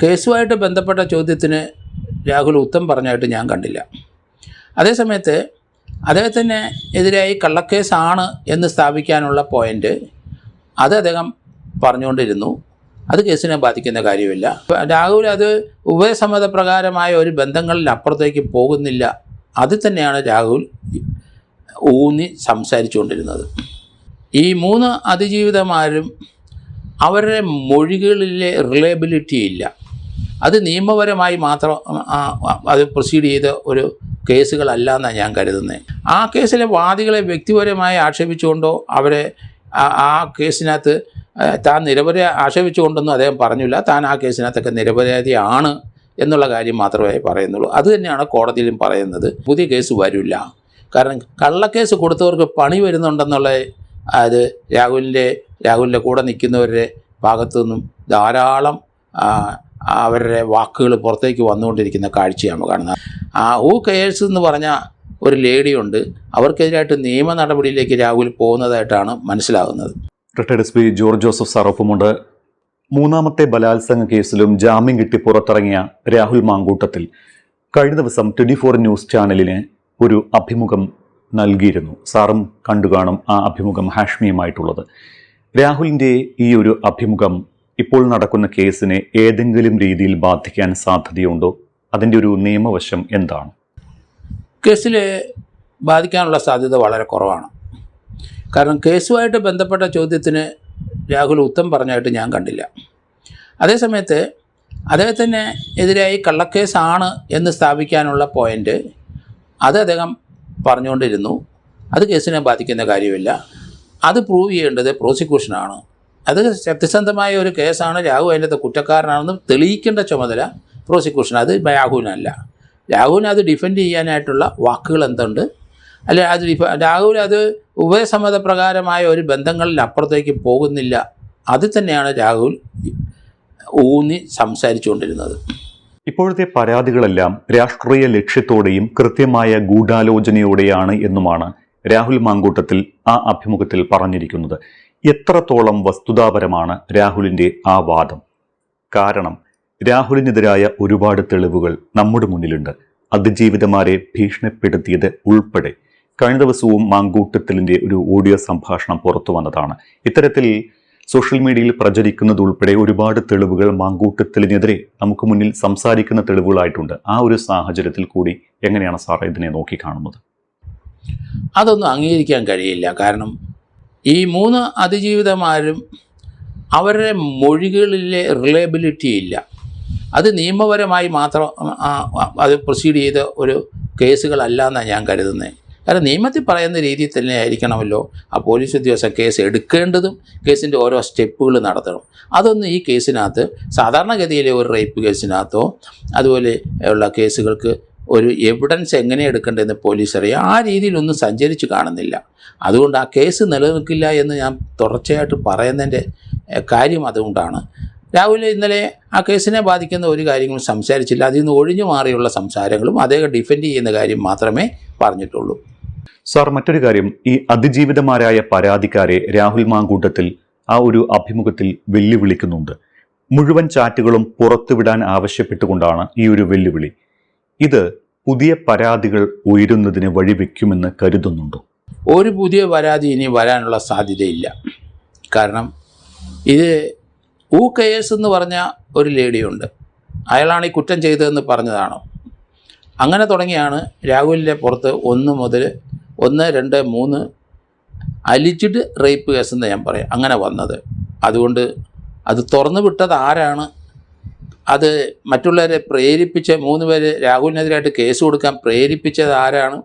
കേസുമായിട്ട് ബന്ധപ്പെട്ട ചോദ്യത്തിന് രാഹുൽ ഉത്തരം പറഞ്ഞായിട്ട് ഞാൻ കണ്ടില്ല. അതേസമയത്ത് അദ്ദേഹത്തിന് എതിരായി കള്ളക്കേസാണ് എന്ന് സ്ഥാപിക്കാനുള്ള പോയിൻ്റ് അത് അദ്ദേഹം പറഞ്ഞുകൊണ്ടിരുന്നു. അത് കേസിനെ ബാധിക്കുന്ന കാര്യമില്ല. രാഹുൽ അത് ഉഭയസമ്മതപ്രകാരമായ ഒരു ബന്ധങ്ങളിൽ അപ്പുറത്തേക്ക് പോകുന്നില്ല. അത് തന്നെയാണ് രാഹുൽ ഊന്നി സംസാരിച്ചുകൊണ്ടിരുന്നത്. ഈ 3 അതിജീവിതമാരും അവരുടെ മൊഴികളിലെ റിലയബിലിറ്റി ഇല്ല. അത് നിയമപരമായി മാത്രം അത് പ്രൊസീഡ് ചെയ്ത ഒരു കേസുകളല്ല എന്നാണ് ഞാൻ കരുതുന്നത്. ആ കേസിലെ വാദികളെ വ്യക്തിപരമായി ആക്ഷേപിച്ചുകൊണ്ടോ അവരെ ആ കേസിനകത്ത് താൻ നിരപരാധി ആക്ഷേപിച്ചുകൊണ്ടൊന്നും അദ്ദേഹം പറഞ്ഞില്ല. താൻ ആ കേസിനകത്തൊക്കെ നിരപരാധിയാണ് എന്നുള്ള കാര്യം മാത്രമേ പറയുന്നുള്ളൂ. അത് തന്നെയാണ് കോടതിയിലും പറയുന്നത്. പുതിയ കേസ് വരില്ല. കാരണം കള്ളക്കേസ് കൊടുത്തവർക്ക് പണി വരുന്നുണ്ടെന്നുള്ള അത് രാഹുലിൻ്റെ കൂടെ നിൽക്കുന്നവരുടെ ഭാഗത്തു നിന്നും ധാരാളം അവരുടെ വാക്കുകൾ പുറത്തേക്ക് വന്നുകൊണ്ടിരിക്കുന്ന കാഴ്ചയാണ് കാണുന്നത്. ഹൂ കെയേഴ്സ് എന്ന് പറഞ്ഞ ഒരു ലേഡിയുണ്ട്. അവർക്കെതിരായിട്ട് നിയമ നടപടിയിലേക്ക് രാഹുൽ പോകുന്നതായിട്ടാണ് മനസ്സിലാകുന്നത്. Retired S P George Joseph സാറൊപ്പമുണ്ട്. 3ാമത്തെ ബലാത്സംഗ കേസിലും ജാമ്യം കിട്ടി പുറത്തിറങ്ങിയ രാഹുൽ മാങ്കൂട്ടത്തിൽ കഴിഞ്ഞ ദിവസം 24 ന്യൂസ് ചാനലിന് ഒരു അഭിമുഖം നൽകിയിരുന്നു. സാറും കണ്ടുകാണും ആ അഭിമുഖം ഹാഷ്മിയുമായിട്ടുള്ളത്. രാഹുലിൻ്റെ ഈ ഒരു അഭിമുഖം ഇപ്പോൾ നടക്കുന്ന കേസിനെ ഏതെങ്കിലും രീതിയിൽ ബാധിക്കാൻ സാധ്യതയുണ്ടോ? അതിൻ്റെ ഒരു നിയമവശം എന്താണ്? കേസിൽ ബാധിക്കാനുള്ള സാധ്യത വളരെ കുറവാണ്. കാരണം കേസുമായിട്ട് ബന്ധപ്പെട്ട ചോദ്യത്തിന് രാഹുൽ ഉത്തരം പറഞ്ഞായിട്ട് ഞാൻ കണ്ടില്ല. അതേസമയത്ത് അദ്ദേഹത്തിന് എതിരായി കള്ളക്കേസാണ് എന്ന് സ്ഥാപിക്കാനുള്ള പോയിൻ്റ് അത് അദ്ദേഹം പറഞ്ഞുകൊണ്ടിരുന്നു. അത് കേസിനെ ബാധിക്കുന്ന കാര്യമില്ല. അത് പ്രൂവ് ചെയ്യേണ്ടത് പ്രോസിക്യൂഷനാണ്. അത് സത്യസന്ധമായ ഒരു കേസാണ്, രാഹുൽ അതിൻ്റെ കുറ്റക്കാരനാണെന്ന് തെളിയിക്കേണ്ട ചുമതല പ്രോസിക്യൂഷൻ. അത് രാഹുലിനല്ല. രാഹുലിന് അത് ഡിഫെൻഡ് ചെയ്യാനായിട്ടുള്ള വാക്കുകൾ എന്തുണ്ട്? അല്ലെ അത് രാഹുൽ അത് ഉഭയസമ്മതപ്രകാരമായ ഒരു ബന്ധങ്ങളിൽ അപ്പുറത്തേക്ക് പോകുന്നില്ല. അത് തന്നെയാണ് രാഹുൽ ഊന്നി സംസാരിച്ചുകൊണ്ടിരുന്നത്. ഇപ്പോഴത്തെ പരാതികളെല്ലാം രാഷ്ട്രീയ ലക്ഷ്യത്തോടെയും കൃത്യമായ ഗൂഢാലോചനയോടെയാണ് എന്നുമാണ് രാഹുൽ മാങ്കൂട്ടത്തിൽ ആ അഭിമുഖത്തിൽ പറഞ്ഞിരിക്കുന്നത്. എത്രത്തോളം വസ്തുതാപരമാണ് രാഹുലിൻ്റെ ആ വാദം? കാരണം രാഹുലിനെതിരായ ഒരുപാട് തെളിവുകൾ നമ്മുടെ മുന്നിലുണ്ട്. അതിജീവിതമാരെ ഭീഷണിപ്പെടുത്തിയത് ഉൾപ്പെടെ കഴിഞ്ഞ ദിവസവും മാങ്കൂട്ടത്തിലിൻ്റെ ഒരു ഓഡിയോ സംഭാഷണം പുറത്തു വന്നതാണ്. ഇത്തരത്തിൽ സോഷ്യൽ മീഡിയയിൽ പ്രചരിക്കുന്നതുൾപ്പെടെ ഒരുപാട് തെളിവുകൾ മാങ്കൂട്ടത്തിലിനെതിരെ നമുക്ക് മുന്നിൽ സംസാരിക്കുന്ന തെളിവുകളായിട്ടുണ്ട്. ആ ഒരു സാഹചര്യത്തിൽ കൂടി എങ്ങനെയാണ് സാർ ഇതിനെ നോക്കിക്കാണുന്നത്? അതൊന്നും അംഗീകരിക്കാൻ കഴിയില്ല. കാരണം ഈ 3 അതിജീവിതമാരും അവരുടെ മൊഴികളിലെ റിലയബിലിറ്റി ഇല്ല. അത് നിയമപരമായി മാത്രം അത് പ്രൊസീഡ് ചെയ്ത ഒരു കേസുകളല്ല എന്നാണ് ഞാൻ കരുതുന്നത്. കാരണം നിയമത്തിൽ പറയുന്ന രീതിയിൽ തന്നെ ആയിരിക്കണമല്ലോ ആ പോലീസ് ഉദ്യോഗസ്ഥൻ കേസ് എടുക്കേണ്ടതും കേസിൻ്റെ ഓരോ സ്റ്റെപ്പുകൾ നടത്തണം. അതൊന്നും ഈ കേസിനകത്ത് സാധാരണഗതിയിലെ ഒരു റേപ്പ് കേസിനകത്തോ അതുപോലെ ഉള്ള കേസുകൾക്ക് ഒരു എവിഡൻസ് എങ്ങനെ എടുക്കേണ്ടതെന്ന് പോലീസ് അറിയാം. ആ രീതിയിലൊന്നും സഞ്ചരിച്ച് കാണുന്നില്ല. അതുകൊണ്ട് ആ കേസ് നിലനിൽക്കില്ല എന്ന് ഞാൻ തുടർച്ചയായിട്ട് പറയുന്നതിൻ്റെ കാര്യം അതുകൊണ്ടാണ്. രാഹുൽ ഇന്നലെ ആ കേസിനെ ബാധിക്കുന്ന ഒരു കാര്യങ്ങളും സംസാരിച്ചില്ല. അതിൽ നിന്ന് ഒഴിഞ്ഞു മാറിയുള്ള സംസാരങ്ങളും അദ്ദേഹം ഡിഫെൻഡ് ചെയ്യുന്ന കാര്യം മാത്രമേ പറഞ്ഞിട്ടുള്ളൂ. സാർ, മറ്റൊരു കാര്യം, ഈ അതിജീവിതമാരായ പരാതിക്കാരെ രാഹുൽ മാങ്കൂട്ടത്തിൽ ആ ഒരു അഭിമുഖത്തിൽ വെല്ലുവിളിക്കുന്നുണ്ട്. മുഴുവൻ ചാറ്റുകളും പുറത്തുവിടാൻ ആവശ്യപ്പെട്ടുകൊണ്ടാണ് ഈ ഒരു വെല്ലുവിളി. ഇത് പുതിയ പരാതികൾ ഉയരുന്നതിന് വഴിവെക്കുമെന്ന് കരുതുന്നുണ്ടോ? ഒരു പുതിയ പരാതി ഇനി വരാനുള്ള സാധ്യതയില്ല. കാരണം ഇത് ഹൂ കെയേഴ്സ് എന്ന് പറഞ്ഞ ഒരു ലേഡിയുണ്ട്. അയാളാണ് ഈ കുറ്റം ചെയ്തതെന്ന് പറഞ്ഞതാണ്. അങ്ങനെ തുടങ്ങിയാണ് രാഹുലിൻ്റെ പുറത്ത് 1 മുതൽ 1, 2, 3 അലിജിഡ് റേപ്പ് കേസെന്ന് ഞാൻ പറയാം അങ്ങനെ വന്നത്. അതുകൊണ്ട് അത് തുറന്നു വിട്ടത് ആരാണ്, അത് മറ്റുള്ളവരെ പ്രേരിപ്പിച്ച 3 പേര് രാഹുലിനെതിരായിട്ട് കേസ് കൊടുക്കാൻ പ്രേരിപ്പിച്ചത് ആരാണ്,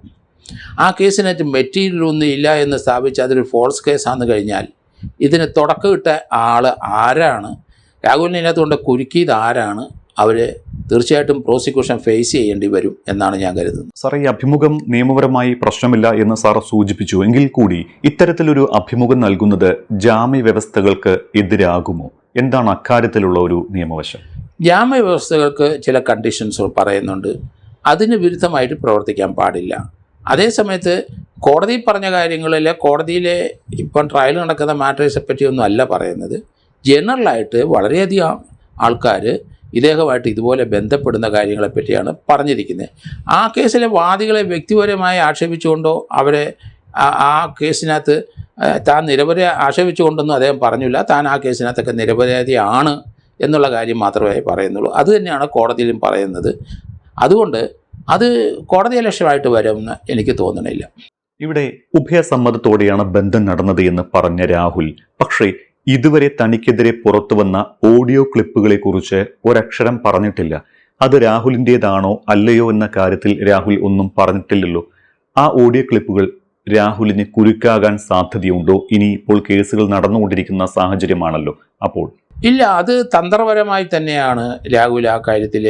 ആ കേസിനകത്ത് മെറ്റീരിയലൊന്നും ഇല്ല എന്ന് സ്ഥാപിച്ച് അതൊരു ഫോൾസ് കേസാണെന്ന് കഴിഞ്ഞാൽ ഇതിന് തുടക്കമിട്ട ആൾ ആരാണ്, രാഹുലിനെ ഇതിനകത്ത് കൊണ്ട് കുരുക്കിയത് ആരാണ്, അവർ തീർച്ചയായിട്ടും പ്രോസിക്യൂഷൻ ഫേസ് ചെയ്യേണ്ടി വരും എന്നാണ് ഞാൻ കരുതുന്നത്. സാർ, ഈ അഭിമുഖം നിയമപരമായി പ്രശ്നമില്ല എന്ന് സാർ സൂചിപ്പിച്ചു. എങ്കിൽ കൂടി ഇത്തരത്തിലൊരു അഭിമുഖം നൽകുന്നത് ജാമ്യ വ്യവസ്ഥകൾക്ക് എതിരാകുമോ? എന്താണ് അക്കാര്യത്തിലുള്ള ഒരു നിയമവശം? ജാമ്യ വ്യവസ്ഥകൾക്ക് ചില കണ്ടീഷൻസ് പറയുന്നുണ്ട്. അതിന് വിരുദ്ധമായിട്ട് പ്രവർത്തിക്കാൻ പാടില്ല. അതേസമയത്ത് കോടതി പറഞ്ഞ കാര്യങ്ങളിൽ കോടതിയിലെ ഇപ്പം ട്രയൽ നടക്കുന്ന മാറ്റേഴ്സെ പറ്റിയൊന്നും അല്ല പറയുന്നത്. ജനറലായിട്ട് വളരെയധികം ആൾക്കാർ ഇദ്ദേഹമായിട്ട് ഇതുപോലെ ബന്ധപ്പെടുന്ന കാര്യങ്ങളെപ്പറ്റിയാണ് പറഞ്ഞിരിക്കുന്നത്. ആ കേസിലെ വാദികളെ വ്യക്തിപരമായി ആക്ഷേപിച്ചുകൊണ്ടോ അവരെ ആ കേസിനകത്ത് താൻ നിരപരാധി ആക്ഷേപിച്ചുകൊണ്ടൊന്നും അദ്ദേഹം പറഞ്ഞില്ല. താൻ ആ കേസിനകത്തൊക്കെ നിരപരാധിയാണ് എന്നുള്ള കാര്യം മാത്രമേ പറയുന്നുള്ളൂ. അത് തന്നെയാണ് കോടതിയിലും പറയുന്നത്. അതുകൊണ്ട് അത് കോടതിയെ ലക്ഷ്യമായിട്ട് വരുമെന്ന് എനിക്ക് തോന്നണില്ല. ഇവിടെ ഉഭയസമ്മതത്തോടെയാണ് ബന്ധം നടന്നത് എന്ന് പറഞ്ഞ രാഹുൽ, പക്ഷേ ഇതുവരെ തനിക്കെതിരെ പുറത്തു വന്ന ഓഡിയോ ക്ലിപ്പുകളെ കുറിച്ച് ഒരക്ഷരം പറഞ്ഞിട്ടില്ല. അത് രാഹുലിൻ്റെതാണോ അല്ലയോ എന്ന കാര്യത്തിൽ രാഹുൽ ഒന്നും പറഞ്ഞിട്ടില്ലല്ലോ. ആ ഓഡിയോ ക്ലിപ്പുകൾ രാഹുലിന് കുരുക്കാകാൻ സാധ്യതയുണ്ടോ? ഇനി ഇപ്പോൾ കേസുകൾ നടന്നുകൊണ്ടിരിക്കുന്ന സാഹചര്യമാണല്ലോ. അപ്പോൾ ഇല്ല, അത് തന്ത്രപരമായി തന്നെയാണ് രാഹുൽ ആ കാര്യത്തിൽ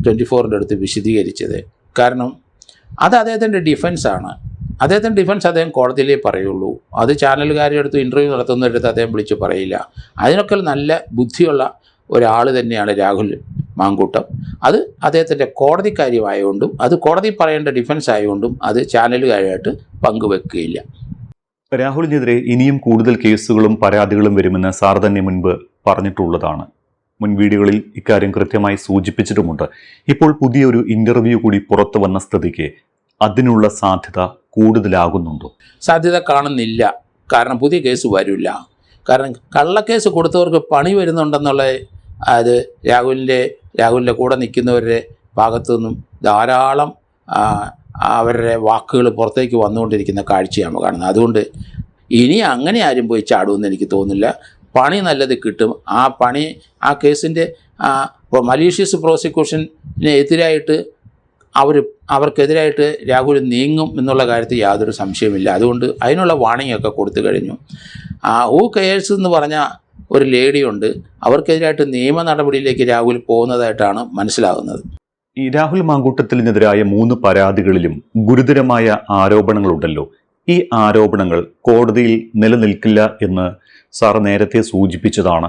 24-ൻ്റെ അടുത്ത് വിശദീകരിച്ചത്. കാരണം അത് അദ്ദേഹത്തിൻ്റെ ഡിഫൻസാണ്. അദ്ദേഹത്തിൻ്റെ ഡിഫൻസ് അദ്ദേഹം കോടതിയിലേ പറയുള്ളൂ. അത് ചാനലുകാരുടെ അടുത്ത് ഇൻ്റർവ്യൂ നടത്തുന്നവരടുത്ത് അദ്ദേഹം വിളിച്ച് പറയില്ല. അതിനൊക്കെ നല്ല ബുദ്ധിയുള്ള ഒരാൾ തന്നെയാണ് രാഹുൽ മാങ്കൂട്ടം. അത് അദ്ദേഹത്തിൻ്റെ കോടതി കാര്യമായതുകൊണ്ടും അത് കോടതി പറയേണ്ട ഡിഫൻസ് ആയതുകൊണ്ടും അത് ചാനലുകാരായിട്ട് പങ്കുവെക്കുകയില്ല. രാഹുലിനെതിരെ ഇനിയും കൂടുതൽ കേസുകളും പരാതികളും വരുമെന്ന് സാർ തന്നെ മുൻപ് പറഞ്ഞിട്ടുള്ളതാണ്. മുൻ വീഡിയോകളിൽ ഇക്കാര്യം കൃത്യമായി സൂചിപ്പിച്ചിട്ടുമുണ്ട്. ഇപ്പോൾ പുതിയൊരു ഇൻ്റർവ്യൂ കൂടി പുറത്തു വന്ന സ്ഥിതിക്ക് അതിനുള്ള സാധ്യത കൂടുതലാകുന്നുണ്ടോ? സാധ്യത കാണുന്നില്ല. കാരണം പുതിയ കേസ് വരില്ല. കാരണം കള്ളക്കേസ് കൊടുത്തവർക്ക് പണി വരുന്നുണ്ടെന്നുള്ള അത് രാഹുലിൻ്റെ കൂടെ നിൽക്കുന്നവരുടെ ഭാഗത്തു നിന്നും ധാരാളം അവരുടെ വാക്കുകൾ പുറത്തേക്ക് വന്നുകൊണ്ടിരിക്കുന്ന കാഴ്ചയാണ് കാണുന്നത്. അതുകൊണ്ട് ഇനി അങ്ങനെ ആരും പോയി ചാടുമെന്ന് എനിക്ക് തോന്നുന്നില്ല. പണി നല്ലത് കിട്ടും. ആ കേസിൻ്റെ മലീഷ്യസ് പ്രോസിക്യൂഷന് എതിരായിട്ട് അവർക്കെതിരായിട്ട് രാഹുൽ നീങ്ങും എന്നുള്ള കാര്യത്തിൽ യാതൊരു സംശയമില്ല. അതുകൊണ്ട് അതിനുള്ള വാണിംഗ് ഒക്കെ കൊടുത്തു കഴിഞ്ഞു. കേസ് എന്ന് പറഞ്ഞ ഒരു ലേഡിയുണ്ട്, അവർക്കെതിരായിട്ട് നിയമ നടപടിയിലേക്ക് രാഹുൽ പോകുന്നതായിട്ടാണ് മനസ്സിലാകുന്നത്. ഈ രാഹുൽ മാങ്കൂട്ടത്തിനെതിരായ 3 പരാതികളിലും ഗുരുതരമായ ആരോപണങ്ങളുണ്ടല്ലോ. ഈ ആരോപണങ്ങൾ കോടതിയിൽ നിലനിൽക്കില്ല എന്ന് സാർ നേരത്തെ സൂചിപ്പിച്ചതാണ്.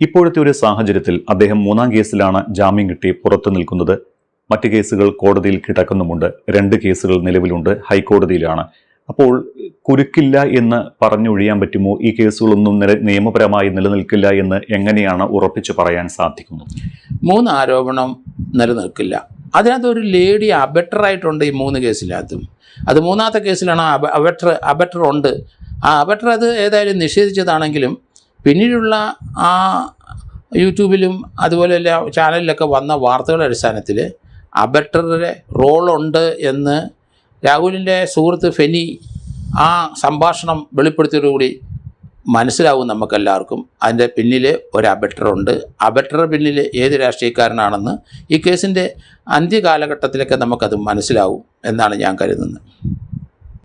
ഇപ്പോഴത്തെ ഒരു സാഹചര്യത്തിൽ അദ്ദേഹം 3ാം കേസിലാണ് ജാമ്യം കിട്ടി പുറത്തു നിൽക്കുന്നത്. മറ്റ് കേസുകൾ കോടതിയിൽ കിടക്കുന്നുമുണ്ട്. 2 കേസുകൾ നിലവിലുണ്ട്, ഹൈക്കോടതിയിലാണ്. അപ്പോൾ കുരുക്കില്ല എന്ന് പറഞ്ഞൊഴിയാൻ പറ്റുമോ? ഈ കേസുകളൊന്നും നിയമപരമായി നിലനിൽക്കില്ല എന്ന് എങ്ങനെയാണ് ഉറപ്പിച്ച് പറയാൻ സാധിക്കുന്നത്? 3 ആരോപണം നിലനിൽക്കില്ല. അതിനകത്ത് ഒരു ലേഡി അബറ്ററായിട്ടുണ്ട് ഈ 3 കേസിനകത്തും. അത് 3ാമത്തെ കേസിലാണ് അബറ്റർ ഉണ്ട്. ആ അബറ്റർ അത് ഏതായാലും നിഷേധിച്ചതാണെങ്കിലും പിന്നീടുള്ള ആ യൂട്യൂബിലും അതുപോലെ ചാനലിലൊക്കെ വന്ന വാർത്തകളുടെ അടിസ്ഥാനത്തിൽ അബറ്ററുടെ റോളുണ്ട് എന്ന് രാഹുലിൻ്റെ സുഹൃത്ത് ഫെനി ആ സംഭാഷണം വെളിപ്പെടുത്തിയതോടുകൂടി മനസ്സിലാവും നമുക്കെല്ലാവർക്കും. അതിൻ്റെ പിന്നിൽ ഒരു അബറ്ററുണ്ട്. അബറ്ററുടെ പിന്നിൽ ഏത് രാഷ്ട്രീയക്കാരനാണെന്ന് ഈ കേസിൻ്റെ അന്ത്യകാലഘട്ടത്തിലൊക്കെ നമുക്കത് മനസ്സിലാവും എന്നാണ് ഞാൻ കരുതുന്നത്.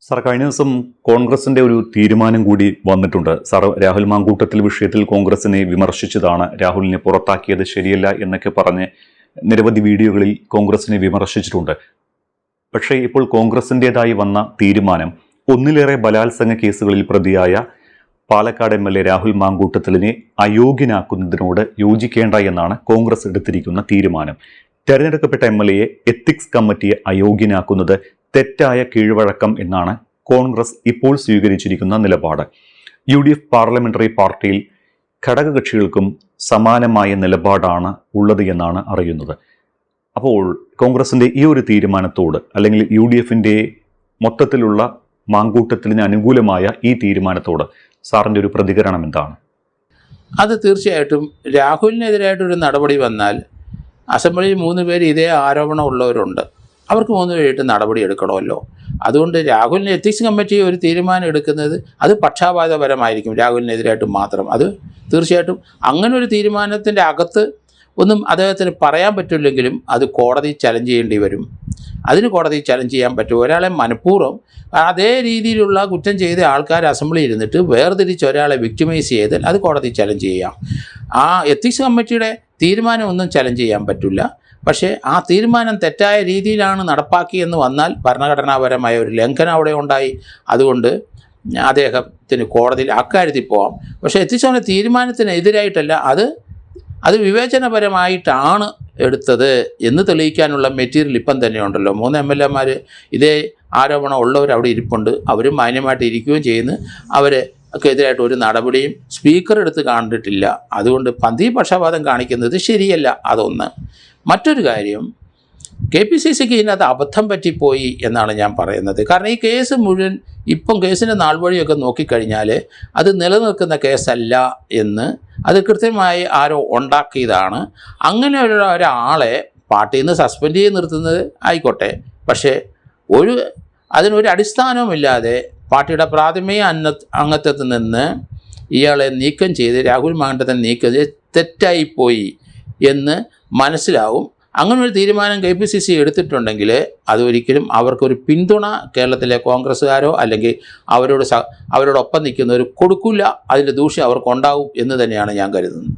സാർ, കഴിഞ്ഞ ദിവസം കോൺഗ്രസിന്റെ ഒരു തീരുമാനം കൂടി വന്നിട്ടുണ്ട്. സാർ രാഹുൽ മാങ്കൂട്ടത്തിൽ വിഷയത്തിൽ കോൺഗ്രസിനെ വിമർശിച്ചതാണ്. രാഹുലിനെ പുറത്താക്കിയത് ശരിയല്ല എന്നൊക്കെ പറഞ്ഞ് നിരവധി വീഡിയോകളിൽ കോൺഗ്രസിനെ വിമർശിച്ചിട്ടുണ്ട്. പക്ഷേ ഇപ്പോൾ കോൺഗ്രസിൻ്റെതായി വന്ന തീരുമാനം 1ലേറെ ബലാത്സംഗ കേസുകളിൽ പ്രതിയായ പാലക്കാട് MLA രാഹുൽ മാങ്കൂട്ടത്തിലിനെ അയോഗ്യനാക്കുന്നതിനോട് യോജിക്കേണ്ട എന്നാണ് കോൺഗ്രസ് എടുത്തിരിക്കുന്ന തീരുമാനം. തെരഞ്ഞെടുക്കപ്പെട്ട MLAയെ എത്തിക്സ് കമ്മിറ്റിയെ അയോഗ്യനാക്കുന്നത് തെറ്റായ കീഴ്വഴക്കം എന്നാണ് കോൺഗ്രസ് ഇപ്പോൾ സ്വീകരിച്ചിരിക്കുന്ന നിലപാട്. UDF പാർലമെന്ററി പാർട്ടിയിൽ ഘടകകക്ഷികൾക്കും സമാനമായ നിലപാടാണ് ഉള്ളത് എന്നാണ് അറിയുന്നത്. അപ്പോൾ കോൺഗ്രസിന്റെ ഈ ഒരു തീരുമാനത്തോട് അല്ലെങ്കിൽ UDFന്റെ മൊത്തത്തിലുള്ള മാങ്കൂട്ടത്തിന് അനുകൂലമായ ഈ തീരുമാനത്തോട് സാറിൻ്റെ ഒരു പ്രതികരണം എന്താണ്? അത് തീർച്ചയായിട്ടും രാഹുലിനെതിരായിട്ടൊരു നടപടി വന്നാൽ അസംബ്ലിയിൽ 3 പേര് ഇതേ ആരോപണം ഉള്ളവരുണ്ട്. അവർക്ക് 3 പേരായിട്ട് നടപടി എടുക്കണമല്ലോ. അതുകൊണ്ട് രാഹുലിന് എത്തിക്സ് കമ്മിറ്റി ഒരു തീരുമാനം എടുക്കുന്നത് അത് പക്ഷാപാതപരമായിരിക്കും, രാഹുലിനെതിരായിട്ട് മാത്രം. അത് തീർച്ചയായിട്ടും അങ്ങനെ ഒരു തീരുമാനത്തിൻ്റെ അകത്ത് ഒന്നും അദ്ദേഹത്തിന് പറയാൻ പറ്റില്ലെങ്കിലും അത് കോടതി ചലഞ്ച് ചെയ്യേണ്ടി വരും. അതിന് കോടതി ചലഞ്ച് ചെയ്യാൻ പറ്റും. ഒരാളെ മനഃപൂർവ്വം അതേ രീതിയിലുള്ള കുറ്റം ചെയ്ത ആൾക്കാർ അസംബ്ലിയിൽ ഇരുന്നിട്ട് വേർതിരിച്ച് ഒരാളെ വിക്ടിമൈസ് ചെയ്താൽ അത് കോടതി ചലഞ്ച് ചെയ്യാം. ആ എത്തിക്സ് കമ്മിറ്റിയുടെ തീരുമാനമൊന്നും ചലഞ്ച് ചെയ്യാൻ പറ്റില്ല. പക്ഷേ ആ തീരുമാനം തെറ്റായ രീതിയിലാണ് നടപ്പാക്കിയെന്ന് വന്നാൽ ഭരണഘടനാപരമായ ഒരു ലംഘനം അവിടെ ഉണ്ടായി. അതുകൊണ്ട് അദ്ദേഹത്തിന് കോടതിയിൽ അക്കാര്യത്തിൽ പോകാം. പക്ഷേ എത്തിക്സ് തീരുമാനത്തിനെതിരായിട്ടല്ല, അത് വിവേചനപരമായിട്ടാണ് എടുത്തത് എന്ന് തെളിയിക്കാനുള്ള മെറ്റീരിയൽ ഇപ്പം തന്നെ ഉണ്ടല്ലോ. 3 MLAമാർ ഇതേ ആരോപണം ഉള്ളവർ അവിടെ ഇരിപ്പുണ്ട്. അവരും മാന്യമായിട്ട് ഇരിക്കുകയും ചെയ്യുന്നു. അവർ ഒക്കെ എതിരായിട്ട് ഒരു നടപടിയും സ്പീക്കർ എടുത്ത് കണ്ടിട്ടില്ല. അതുകൊണ്ട് പന്തി പക്ഷപാതം കാണിക്കുന്നത് ശരിയല്ല. അതൊന്ന്. മറ്റൊരു കാര്യം, KPCCക്ക് ഇതിനകത്ത് അബദ്ധം പറ്റിപ്പോയി എന്നാണ് ഞാൻ പറയുന്നത്. കാരണം ഈ കേസ് മുഴുവൻ ഇപ്പം കേസിൻ്റെ നാൾ വഴിയൊക്കെ നോക്കിക്കഴിഞ്ഞാൽ അത് നിലനിൽക്കുന്ന കേസല്ല എന്ന് അത് കൃത്യമായി ആരോ ഉണ്ടാക്കിയതാണ്. അങ്ങനെയുള്ള ഒരാളെ പാർട്ടിയിൽ നിന്ന് സസ്പെൻഡ് ചെയ്ത് നിർത്തുന്നത് ആയിക്കോട്ടെ, പക്ഷേ അതിനൊരു അടിസ്ഥാനവുമില്ലാതെ പാർട്ടിയുടെ പ്രാഥമിക അംഗത്വത്തിൽ നിന്ന് ഇയാളെ നീക്കം ചെയ്ത് രാഹുൽ മാങ്കൂട്ടത്തിനെ നീക്കം ചെയ്ത് തെറ്റായിപ്പോയി എന്ന് മനസ്സിലാവും. അങ്ങനെ ഒരു തീരുമാനം KPCC എടുത്തിട്ടുണ്ടെങ്കിൽ അതൊരിക്കലും അവർക്കൊരു പിന്തുണ കേരളത്തിലെ കോൺഗ്രസ്സുകാരോ അല്ലെങ്കിൽ അവരോടൊപ്പം നിൽക്കുന്നവർ കൊടുക്കില്ല. അതിൻ്റെ ദൂഷ്യം അവർക്കുണ്ടാവും എന്ന് തന്നെയാണ് ഞാൻ കരുതുന്നത്.